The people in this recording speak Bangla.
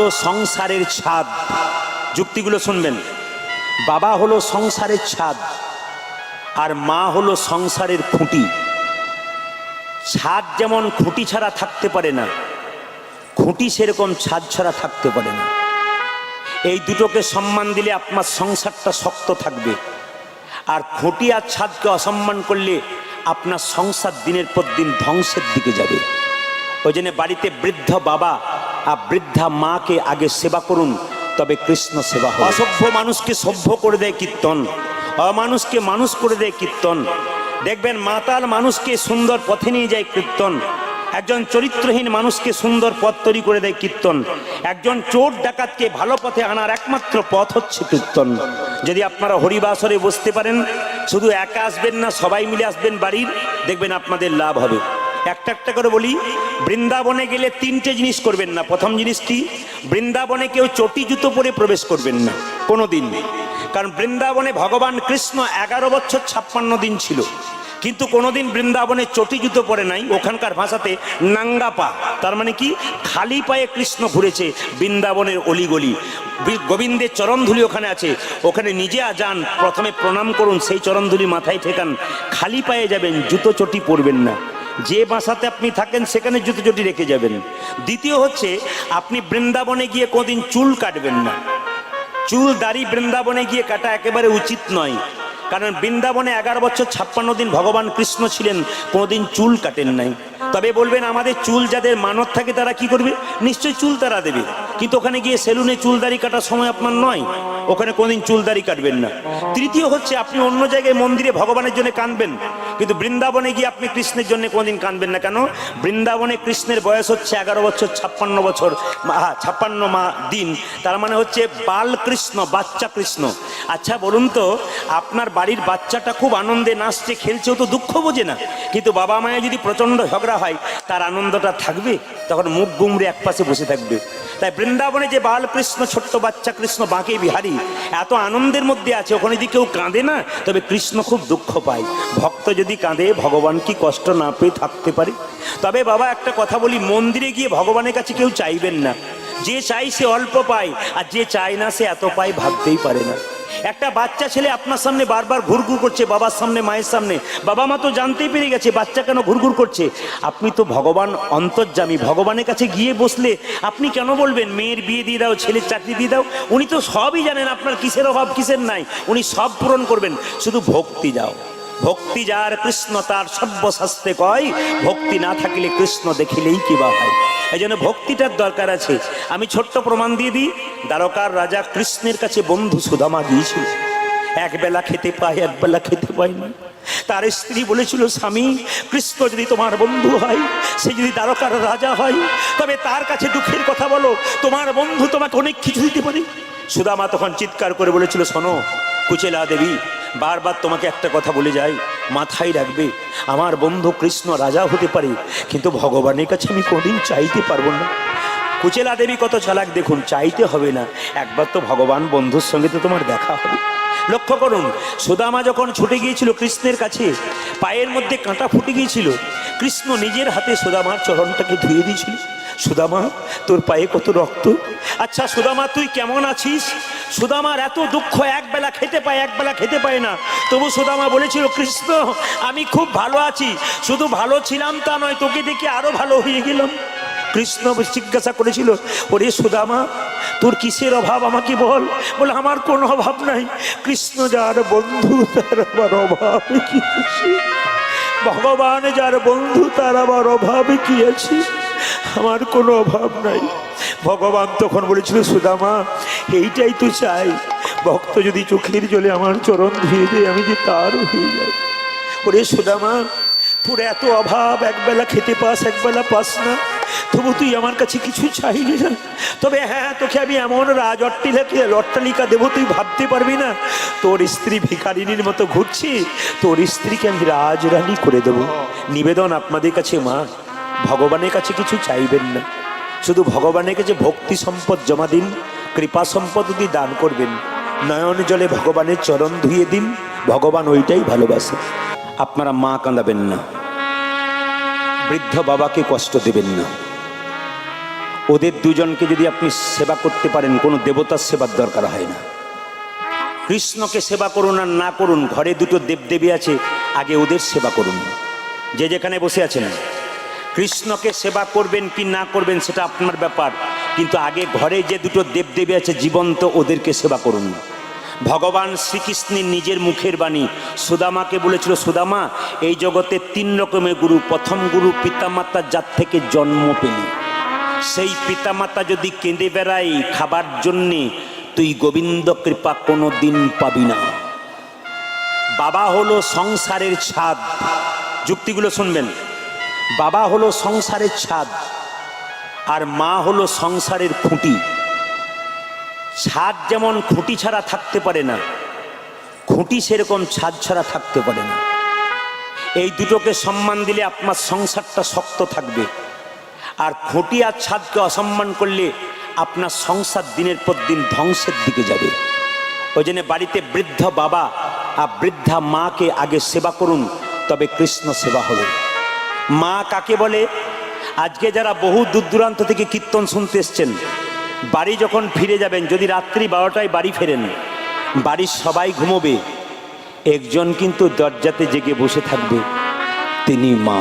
হলো সংসারের ছাদ। যুক্তিগুলো শুনবেন। বাবা হলো সংসারের ছাদ, আর মা হলো সংসারের খুঁটি। ছাদ যেমন খুঁটি ছাড়া থাকতে পারে না, খুঁটি সেরকম ছাদ ছাড়া থাকতে পারে না। এই দুটোকে সম্মান দিলে আপনার সংসারটা শক্ত থাকবে, আর খুঁটি আর ছাদকে অসম্মান করলে আপনার সংসার দিনের পর দিন ধ্বংসের দিকে যাবে। ওই জন্য বাড়িতে বৃদ্ধ বাবা আর বৃদ্ধা মাকে আগে সেবা করুন, তবে কৃষ্ণ সেবা হবে। অসভ্য মানুষকে সভ্য করে দেয় কীর্তন, অমানুষকে মানুষ করে দেয় কীর্তন। দেখবেন মাতাল মানুষকে সুন্দর পথে নিয়ে যায় কীর্তন, একজন চরিত্রহীন মানুষকে সুন্দর পথ তৈরি করে দেয় কীর্তন, একজন চোর ডাকাতকে ভালো পথে আনার একমাত্র পথ হচ্ছে কীর্তন। যদি আপনারা হরিবাসরে বসতে পারেন, শুধু একা আসবেন না, সবাই মিলে আসবেন বাড়ির, দেখবেন আপনাদের লাভ হবে। একটা একটা করে বলি। বৃন্দাবনে গেলে তিনটে জিনিস করবেন না। প্রথম জিনিস কি? বৃন্দাবনে কেউ চটি জুতো পরে প্রবেশ করবেন না কোনোদিন। কারণ বৃন্দাবনে ভগবান কৃষ্ণ 11 বছর 56 দিন ছিল, কিন্তু কোনোদিন বৃন্দাবনে চটি জুতো পরে নাই। ওখানকার ভাষাতে নাঙ্গা পা, তার মানে কি? খালি পায়ে কৃষ্ণ ঘুরেছে বৃন্দাবনের অলিগলি। গোবিন্দের চরণধুলি ওখানে আছে, ওখানে নিজে যান, প্রথমে প্রণাম করুন, সেই চরণধুলি মাথায় ঠেকান, খালি পায়ে যাবেন, জুতো চটি পরবেন না। যে বাসাতে আপনি থাকেন সেখানে জুতো চটি রেখে যাবেন। দ্বিতীয় হচ্ছে, আপনি বৃন্দাবনে গিয়ে কোনোদিন চুল কাটবেন না। চুল দাড়ি বৃন্দাবনে গিয়ে কাটা একেবারে উচিত নয়, কারণ বৃন্দাবনে 11 বছর 56 দিন ভগবান কৃষ্ণ ছিলেন, কোনোদিন চুল কাটেন নাই। তবে বলবেন আমাদের চুল যাদের মানত থাকে তারা কি করবে? নিশ্চয়ই চুল তারা দেবে, কিন্তু ওখানে গিয়ে সেলুনে চুল দাড়ি কাটার সময় আপনার নয়, ওখানে কোনোদিন চুল দাড়ি কাটবেন না। তৃতীয় হচ্ছে, আপনি অন্য জায়গায় মন্দিরে ভগবানের জন্য কাঁদবেন, কিন্তু বৃন্দাবনে গিয়ে আপনি কৃষ্ণের জন্য কোনোদিন কাঁদবেন না। কেন? বৃন্দাবনে কৃষ্ণের বয়স হচ্ছে 11 বছর 56 বছর 56 দিন, তার মানে হচ্ছে বাল কৃষ্ণ, বাচ্চা কৃষ্ণ। আচ্ছা বলুন তো, আপনার বাড়ির বাচ্চাটা খুব আনন্দে নাচছে খেলছেও তো দুঃখ বোঝে না, কিন্তু বাবা মায়ের যদি প্রচণ্ড ঝগড়া হয়, তার আনন্দটা থাকবে? তখন মুখ গুমড়ে একপাশে বসে থাকবে। তাই বৃন্দাবনে যে বাল কৃষ্ণ, ছোট্ট বাচ্চা কৃষ্ণ, বাঁকে বিহারী, এত আনন্দের মধ্যে আছে, ওখানে যদি কেউ কাঁদে না, তবে কৃষ্ণ খুব দুঃখ পায়। ভক্ত যদি কাঁদে, ভগবান কি কষ্ট না পেয়ে থাকতে পারে? তবে বাবা একটা কথা বলি, মন্দিরে গিয়ে ভগবানের কাছে কেউ চাইবেন না। যে চাই সে অল্প পায়, আর যে চায় না সে এত পায় ভাবতেই পারে না। একটা বাচ্চা ছেলে আপনার সামনে বারবার ঘুরঘুর করছে, বাবার সামনে, মায়ের সামনে, বাবা মা তো জানতেই পেরে গেছে বাচ্চা কেন ঘুরঘুর করছে। আপনি তো ভগবান অন্তর্যামী, ভগবানের কাছে গিয়ে বসলে আপনি কেন বলবেন মেয়ের বিয়ে দিয়ে দাও, ছেলের চাকরি দিয়ে দাও? উনি তো সবই জানেন, আপনার কিসের অভাব কিসের নাই, উনি সব পূরণ করবেন। শুধু ভক্তি যাও। ভক্তি যার কৃষ্ণ তার সর্বশাস্ত্রে কয়, ভক্তি না থাকিলে কৃষ্ণ দেখিলেই কি বা হয়। এই জন্য ভক্তিটার দরকার আছে। আমি ছোট্ট প্রমাণ দিয়ে দিই। দ্বারকার রাজা কৃষ্ণের কাছে বন্ধু সুদামা গিয়েছিল, একবেলা খেতে পায়, একবেলা খেতে পায় না। তার স্ত্রী বলেছিল, স্বামী, কৃষ্ণ যদি তোমার বন্ধু হয়, সে যদি দ্বারকার রাজা হয়, তবে তার কাছে দুঃখের কথা বলো, তোমার বন্ধু তোমাকে অনেক কিছু দিতে পারে। সুদামা তখন চিৎকার করে বলেছিল, শোনো কুচেলা দেবী, বারবার তোমাকে একটা কথা বলে যাই, মাথায় রাখবে, আমার বন্ধু কৃষ্ণ রাজা হতে পারে, কিন্তু ভগবানের কাছে আমি কোনোদিন চাইতে পারবো না। কুচেলা দেবী কত চালাক দেখুন, চাইতে হবে না, একবার তো ভগবান বন্ধুর সঙ্গে তো তোমার দেখা হবে। লক্ষ্য করুন, সুদামা যখন ছুটে গিয়েছিল কৃষ্ণের কাছে, পায়ের মধ্যে কাঁটা ফুটে গিয়েছিল, কৃষ্ণ নিজের হাতে সুদামার চরণটাকে ধুয়ে দিয়েছিল। সুদামা, তোর পায়ে কত রক্ত, আচ্ছা সুদামা তুই কেমন আছিস? সুদামার এত দুঃখ, একবেলা খেতে পায়, একবেলা খেতে পায় না, তবু সুদামা বলেছিল, কৃষ্ণ আমি খুব ভালো আছি, শুধু ভালো ছিলাম তা নয়, তোকে দেখে আরো ভালো হয়ে গেলাম। কৃষ্ণ জিজ্ঞাসা করেছিল, ওরে সুদামা, তোর কিসের অভাব আমাকে বল। বলে, আমার কোনো অভাব নাই, কৃষ্ণ যার বন্ধু তার আবার অভাব কি আছে? ভগবান যার বন্ধু তার আবার অভাব কি আছে? আমার কোনো অভাব নাই। ভগবান তখন বলেছিল, সুদামা এইটাই তো চাই, ভক্ত যদি চোখের জলে আমার চরণ ধুয়ে দেয়, আমি যে তারও হয়ে যাই। ওরে সুদামা, তোর এত অভাব, একবেলা খেতে পাস, একবেলা পাস না, তবু তুই আমার কাছে কিছু চাইলি না। তবে হ্যাঁ, তোকে আমি এমন অট্টালিকা দেবো তুই ভাবতে পারবি না। তোর স্ত্রী ভিখারিনীর মতো ঘুরছি, তোর স্ত্রীকে আমি রাজরানী করে দেবো। নিবেদন আপনাদের কাছে, মা, ভগবানের কাছে কিছু চাইবেন না, শুধু ভগবানের কাছে ভক্তি সম্পদ জমা দিন, কৃপা সম্পদ দিয়ে দান করবেন, নয়ন জলে ভগবানের চরণ ধুয়ে দিন, ভগবান ওইটাই ভালোবাসে। আপনারা মা কাঁদাবেন না, বৃদ্ধ বাবাকে কষ্ট দেবেন না, ওদের দুজনকে যদি আপনি সেবা করতে পারেন, কোনো দেবতার সেবার দরকার হয় না। কৃষ্ণকে সেবা করুন আর না করুন, ঘরে দুটো দেবদেবী আছে, আগে ওদের সেবা করুন। যে যেখানে বসে আছেন, কৃষ্ণকে সেবা করবেন কি না করবেন সেটা আপনার ব্যাপার, কিন্তু আগে ঘরে যে দুটো দেবদেবী আছে জীবন্ত, ওদেরকে সেবা করুন। ভগবান শ্রীকৃষ্ণের নিজের মুখের বাণী, সুদামাকে বলেছিল, সুদামা এই জগতে 3 রকমের গুরু। প্রথম গুরু পিতামাতা, যার থেকে জন্ম পেলি, সেই পিতামাতা যদি কেঁদে বেড়ায় খাবার জন্যে, তুই গোবিন্দ কৃপা কোনো দিন পাবি না। বাবা হলো সংসারের ছাদ, যুক্তিগুলো শুনবেন। বাবা হলো সংসারের ছাদ, আর মা হলো সংসারের খুঁটি। ছাদ যেমন খুঁটি ছাড়া থাকতে পারে না, খুঁটি সেরকম ছাদ ছাড়া থাকতে পারে না। এই দুটোকে সম্মান দিলে আপনার সংসারটা শক্ত থাকবে, আর খুঁটি আর ছাদকে অসম্মান করলে আপনার সংসার দিনের পর দিন ধ্বংসের দিকে যাবে। ওই জন্য বাড়িতে বৃদ্ধ বাবা আর বৃদ্ধা মাকে আগে সেবা করুন, তবে কৃষ্ণ সেবা হবে। মা কাকে বলে? আজকে যারা বহু দূর দূরান্ত থেকে কীর্তন শুনতে এসছেন, বাড়ি যখন ফিরে যাবেন, যদি রাত্রি 12টায় বাড়ি ফেরেন, বাড়ির সবাই ঘুমোবে, একজন কিন্তু দরজাতে জেগে বসে থাকবে, তিনি মা।